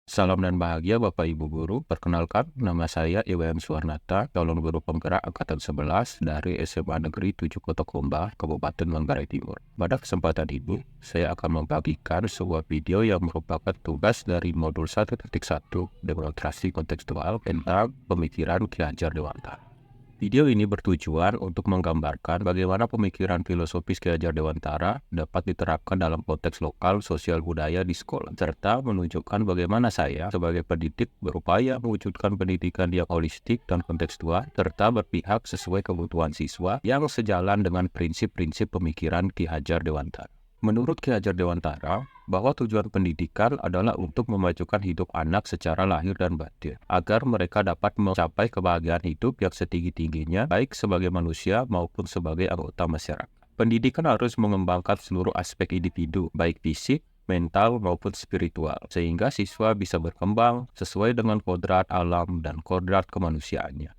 Salam dan bahagia Bapak Ibu Guru. Perkenalkan, nama saya Iwan Suwarnata, calon guru penggerak Angkatan 11 dari SMA Negeri 7 Kota Komba, Kabupaten Manggarai Timur. Pada kesempatan ini, saya akan membagikan sebuah video yang merupakan tugas dari modul 1.1 demonstrasi kontekstual tentang pemikiran Ki Hajar Dewantara. Video ini bertujuan untuk menggambarkan bagaimana pemikiran filosofis Ki Hajar Dewantara dapat diterapkan dalam konteks lokal, sosial, budaya di sekolah, serta menunjukkan bagaimana saya sebagai pendidik berupaya mewujudkan pendidikan yang holistik dan kontekstual, serta berpihak sesuai kebutuhan siswa yang sejalan dengan prinsip-prinsip pemikiran Ki Hajar Dewantara. Menurut Ki Hajar Dewantara, bahwa tujuan pendidikan adalah untuk memajukan hidup anak secara lahir dan batin, agar mereka dapat mencapai kebahagiaan hidup yang setinggi-tingginya, baik sebagai manusia maupun sebagai anggota masyarakat. Pendidikan harus mengembangkan seluruh aspek individu, baik fisik, mental, maupun spiritual, sehingga siswa bisa berkembang sesuai dengan kodrat alam dan kodrat kemanusiaannya.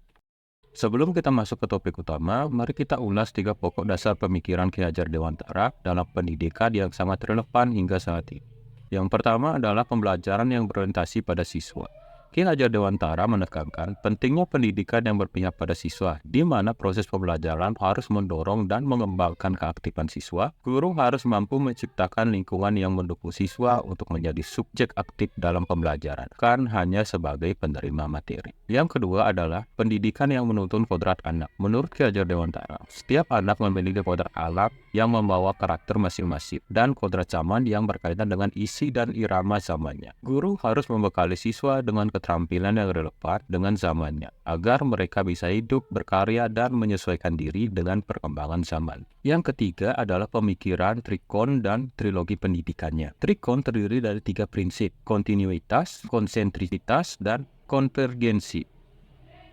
Sebelum kita masuk ke topik utama, mari kita ulas 3 pokok dasar pemikiran Ki Hajar Dewantara dalam pendidikan yang sangat relevan hingga saat ini. Yang pertama adalah pembelajaran yang berorientasi pada siswa. Ki Hajar Dewantara menekankan pentingnya pendidikan yang berpihak pada siswa, di mana proses pembelajaran harus mendorong dan mengembangkan keaktifan siswa. Guru harus mampu menciptakan lingkungan yang mendukung siswa untuk menjadi subjek aktif dalam pembelajaran, bukan hanya sebagai penerima materi. Yang kedua adalah pendidikan yang menuntun kodrat anak. Menurut Ki Hajar Dewantara, setiap anak memiliki kodrat alam yang membawa karakter masing-masing dan kodrat zaman yang berkaitan dengan isi dan irama zamannya. Guru harus membekali siswa dengan keterampilan yang relevan dengan zamannya, agar mereka bisa hidup, berkarya, dan menyesuaikan diri dengan perkembangan zaman. Yang ketiga adalah pemikiran Trikon dan trilogi pendidikannya. Trikon terdiri dari 3 prinsip: kontinuitas, konsentrisitas, dan konvergensi.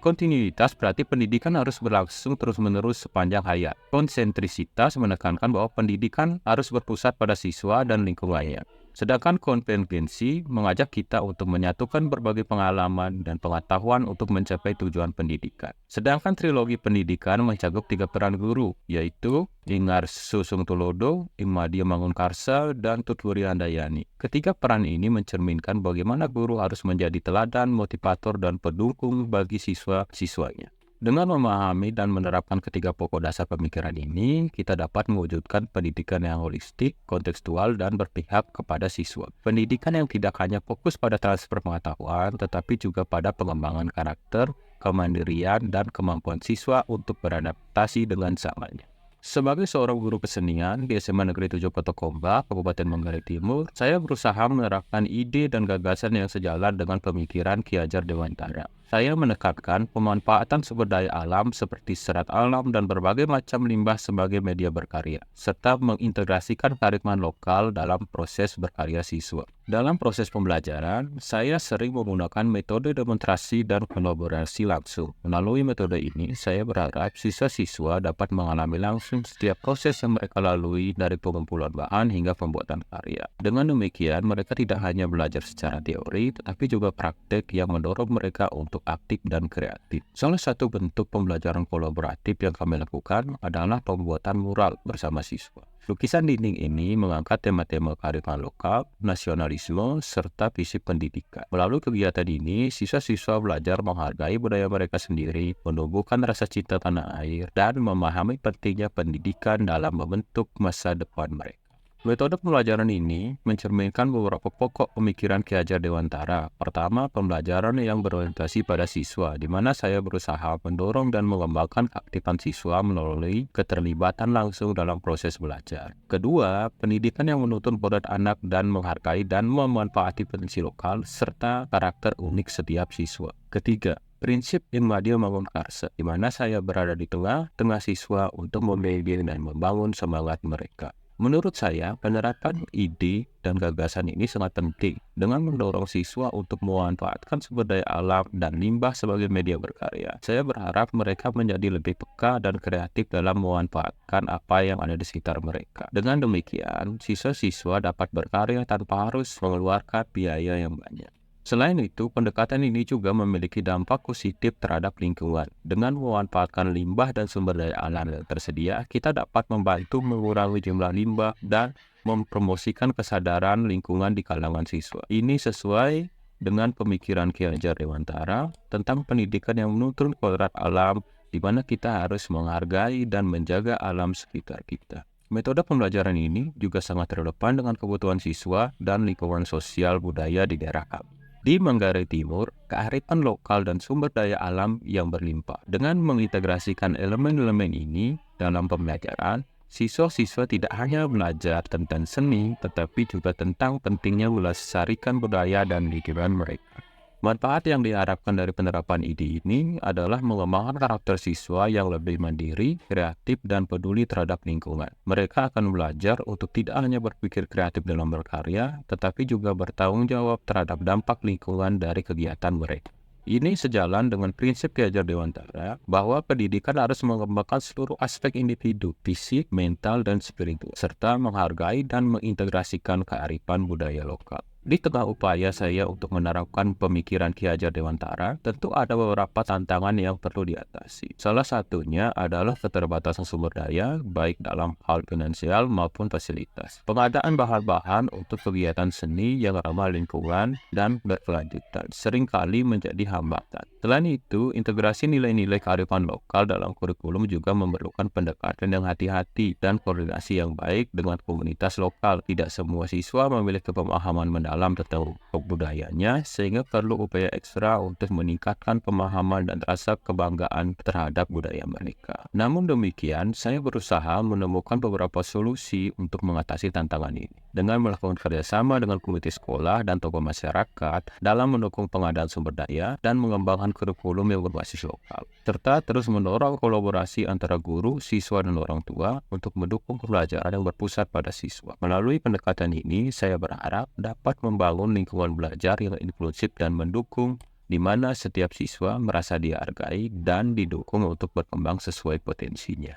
Kontinuitas berarti pendidikan harus berlangsung terus-menerus sepanjang hayat. Konsentrisitas menekankan bahwa pendidikan harus berpusat pada siswa dan lingkungannya. Sedangkan konvergensi mengajak kita untuk menyatukan berbagai pengalaman dan pengetahuan untuk mencapai tujuan pendidikan. Sedangkan trilogi pendidikan mencakup 3 peran guru, yaitu Ingar Susung Tulodo, Immadia Mangunkarsa, dan Tutwuri Handayani. Ketiga peran ini mencerminkan bagaimana guru harus menjadi teladan, motivator, dan pendukung bagi siswa-siswanya. Dengan memahami dan menerapkan ketiga pokok dasar pemikiran ini, kita dapat mewujudkan pendidikan yang holistik, kontekstual, dan berpihak kepada siswa. Pendidikan yang tidak hanya fokus pada transfer pengetahuan, tetapi juga pada pengembangan karakter, kemandirian, dan kemampuan siswa untuk beradaptasi dengan zamannya. Sebagai seorang guru kesenian di SMA Negeri 7 Kota Komba, Kabupaten Manggarai Timur, saya berusaha menerapkan ide dan gagasan yang sejalan dengan pemikiran Ki Hajar Dewantara. Saya menekankan pemanfaatan sumber daya alam seperti serat alam dan berbagai macam limbah sebagai media berkarya, serta mengintegrasikan kearifan lokal dalam proses berkarya siswa. Dalam proses pembelajaran, saya sering menggunakan metode demonstrasi dan kolaborasi langsung. Melalui metode ini, saya berharap siswa-siswa dapat mengalami langsung setiap proses yang mereka lalui dari pengumpulan bahan hingga pembuatan karya. Dengan demikian, mereka tidak hanya belajar secara teori, tetapi juga praktek yang mendorong mereka untuk aktif dan kreatif. Salah satu bentuk pembelajaran kolaboratif yang kami lakukan adalah pembuatan mural bersama siswa. Lukisan dinding ini mengangkat tema-tema kearifan lokal, nasionalisme, serta visi pendidikan. Melalui kegiatan ini, siswa-siswa belajar menghargai budaya mereka sendiri, menumbuhkan rasa cinta tanah air, dan memahami pentingnya pendidikan dalam membentuk masa depan mereka. Metode pembelajaran ini mencerminkan beberapa pokok pemikiran Ki Hajar Dewantara. Pertama, pembelajaran yang berorientasi pada siswa, di mana saya berusaha mendorong dan mengembangkan keaktifan siswa melalui keterlibatan langsung dalam proses belajar. Kedua, pendidikan yang menuntun kodrat anak dan menghargai dan memanfaati potensi lokal serta karakter unik setiap siswa. Ketiga, prinsip Immadia Mangunkarsa, di mana saya berada di tengah-tengah siswa untuk membimbing dan membangun semangat mereka. Menurut saya, penerapan ide dan gagasan ini sangat penting dengan mendorong siswa untuk memanfaatkan sumber daya alam dan limbah sebagai media berkarya. Saya berharap mereka menjadi lebih peka dan kreatif dalam memanfaatkan apa yang ada di sekitar mereka. Dengan demikian, siswa-siswa dapat berkarya tanpa harus mengeluarkan biaya yang banyak. Selain itu, pendekatan ini juga memiliki dampak positif terhadap lingkungan. Dengan memanfaatkan limbah dan sumber daya alam yang tersedia, kita dapat membantu mengurangi jumlah limbah dan mempromosikan kesadaran lingkungan di kalangan siswa. Ini sesuai dengan pemikiran Ki Hajar Dewantara tentang pendidikan yang menuntun kodrat alam, di mana kita harus menghargai dan menjaga alam sekitar kita. Metode pembelajaran ini juga sangat relevan dengan kebutuhan siswa dan lingkungan sosial budaya di daerah kami. Di Manggarai Timur, kearifan lokal dan sumber daya alam yang berlimpah. Dengan mengintegrasikan elemen-elemen ini dalam pembelajaran, siswa-siswa tidak hanya belajar tentang seni, tetapi juga tentang pentingnya melestarikan budaya dan lingkungan mereka. Manfaat yang diharapkan dari penerapan ide ini adalah mengembangkan karakter siswa yang lebih mandiri, kreatif, dan peduli terhadap lingkungan. Mereka akan belajar untuk tidak hanya berpikir kreatif dalam berkarya, tetapi juga bertanggung jawab terhadap dampak lingkungan dari kegiatan mereka. Ini sejalan dengan prinsip Ki Hajar Dewantara bahwa pendidikan harus mengembangkan seluruh aspek individu, fisik, mental, dan spiritual, serta menghargai dan mengintegrasikan kearifan budaya lokal. Di tengah upaya saya untuk menerapkan pemikiran Ki Hajar Dewantara, tentu ada beberapa tantangan yang perlu diatasi. Salah satunya adalah keterbatasan sumber daya, baik dalam hal finansial maupun fasilitas. Pengadaan bahan-bahan untuk kegiatan seni yang ramah lingkungan dan berkelanjutan seringkali menjadi hambatan. Selain itu, integrasi nilai-nilai kearifan lokal dalam kurikulum juga memerlukan pendekatan yang hati-hati dan koordinasi yang baik dengan komunitas lokal. Tidak semua siswa memiliki pemahaman mendalam tentang budayanya, sehingga perlu upaya ekstra untuk meningkatkan pemahaman dan rasa kebanggaan terhadap budaya mereka. Namun demikian, saya berusaha menemukan beberapa solusi untuk mengatasi tantangan ini dengan melakukan kerjasama dengan komite sekolah dan tokoh masyarakat dalam mendukung pengadaan sumber daya dan mengembangkan kurikulum yang berbasis lokal, serta terus mendorong kolaborasi antara guru, siswa, dan orang tua untuk mendukung pembelajaran yang berpusat pada siswa. Melalui pendekatan ini, saya berharap dapat membangun lingkungan belajar yang inklusif dan mendukung, di mana setiap siswa merasa dihargai dan didukung untuk berkembang sesuai potensinya.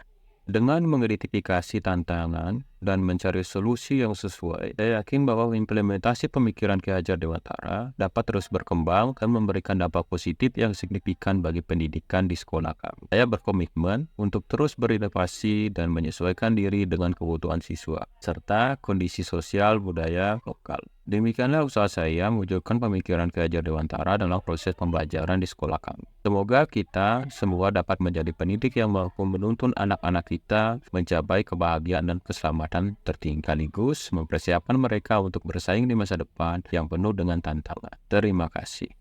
Dengan mengidentifikasi tantangan dan mencari solusi yang sesuai, saya yakin bahwa implementasi pemikiran Ki Hajar Dewantara dapat terus berkembang dan memberikan dampak positif yang signifikan bagi pendidikan di sekolah kami. Saya berkomitmen untuk terus berinovasi dan menyesuaikan diri dengan kebutuhan siswa, serta kondisi sosial budaya lokal. Demikianlah usaha saya mewujudkan pemikiran Ki Hajar Dewantara dalam proses pembelajaran di sekolah kami. Semoga kita semua dapat menjadi pendidik yang mampu menuntun anak-anak kita mencapai kebahagiaan dan keselamatan tertinggi, sekaligus mempersiapkan mereka untuk bersaing di masa depan yang penuh dengan tantangan. Terima kasih.